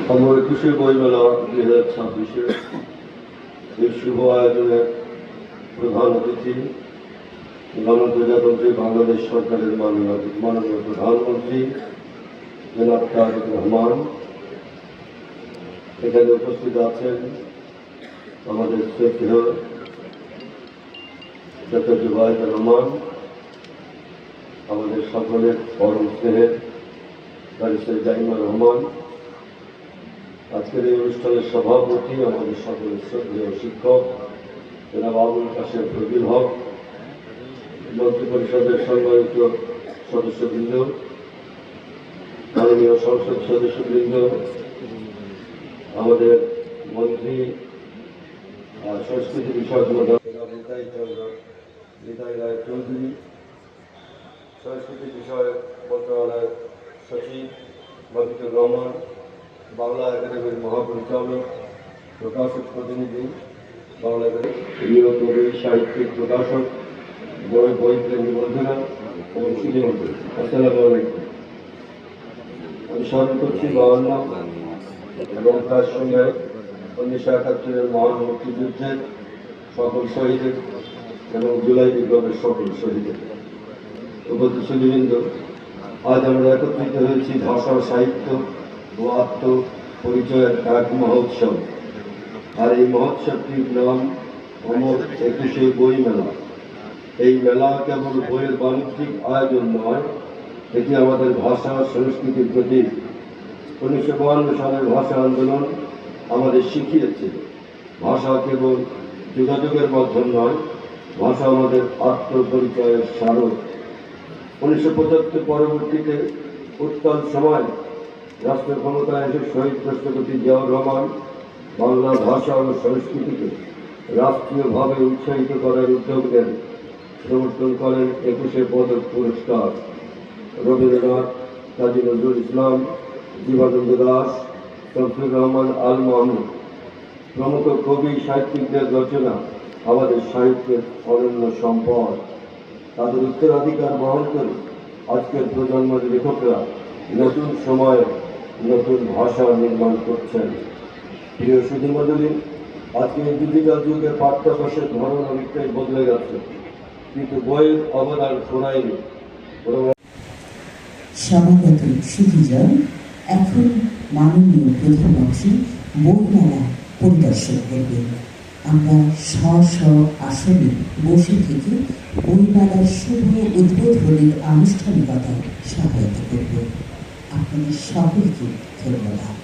আমার 21শে বইমেলা 2026 এই শুভ আয়োজনের প্রধান অতিথি গণপ্রজাতন্ত্রী বাংলাদেশ সরকারের মাননীয় প্রধানমন্ত্রী জনাব তারেক রহমান। এখানে উপস্থিত আছেন আমাদের শ্রদ্ধেয় ডক্টর জুবাইর রহমান, আমাদের সকলের পরম স্নেহের ব্যারিস্টার জাইমা রহমান, আজকের এই অনুষ্ঠানের সভাপতি আমাদের সকলের শ্রদ্ধেয় শিক্ষক জনাব আবুল কাশেম ফজলুল হক, মন্ত্রী পরিষদের সম্মানিত সদস্যবৃন্দ, মাননীয় সংসদ সদস্যবৃন্দ, আমাদের মন্ত্রী সংস্কৃতি বিষয়ক নিতাই রায় চৌধুরী, সংস্কৃতি বিষয়ক মন্ত্রণালয়ের সচিব মজিদুর রহমান, বাংলা একাডেমির মহাপরিচালক, প্রকাশক প্রতিনিধি, বাংলা প্রিয় কবি, সাহিত্যিক, প্রকাশক, বইপ্রেমী বন্ধুরা এবং সুধীমন্ত্রী, আসসালামু আলাইকুম। আমি স্মরণ করছি 52 এবং তার সঙ্গে 1971-এর মহান মুক্তিযুদ্ধের সকল শহীদের এবং জুলাই বিপ্লবের সকল শহীদের। উপস্থিত সুধীবৃন্দ, আজ আমরা একত্রিত হয়েছি ভাষা, সাহিত্য ও আত্ম পরিচয়ের এক মহোৎসব। আর এই মহোৎসবটির নাম অমর 21শে বই মেলা। এই মেলা কেবল বইয়ের বাণিজ্যিক আয়োজন নয়, এটি আমাদের ভাষা সংস্কৃতির প্রতীক। 1952 সালের ভাষা আন্দোলন আমাদের শিখিয়েছে ভাষা কেবল যোগাযোগের মাধ্যম নয়, ভাষা আমাদের আত্মপরিচয়ের স্মারক। 1975 পরবর্তীতে উত্তাল সময় রাষ্ট্র ক্ষমতায় এসে শহীদ রাষ্ট্রপতি জিয়াউর রহমান বাংলা ভাষা ও সংস্কৃতিকে রাষ্ট্রীয়ভাবে উৎসাহিত করার উদ্যোগ নেন। সমর্থন করেন 21শে পদক পুরস্কার। রবীন্দ্রনাথ, কাজী নজরুল ইসলাম, জীবনানন্দ দাশ, শমসুর রহমান আল মাহমুদ প্রমুখ কবি সাহিত্যিকদের রচনা আমাদের সাহিত্যের অনন্য সম্পদ। তাদের উত্তরাধিকার বহন করে আজকের প্রজন্মের লেখকরা নতুন সময়ে নতুন ভাষা নির্মাণ করছেন। প্রিয় সুধীমণ্ডলী, আজকে ডিজিটাল যুগের পাঠ্যাভ্যাসের ধরন অনেকটাই বদলে গেছে, কিন্তু বইয়ের অবদান শোনায়নি। সভাপতি সুধীজন এখন মাননীয় প্রধানমন্ত্রী বইমেলা পরিদর্শন করবেন। আমরা স্ব আসনে বসে থেকে বইমেলার শুভ উদ্বোধনের আনুষ্ঠানিকতায় সহায়তা করব। আপনাদের সকলকে ধন্যবাদ।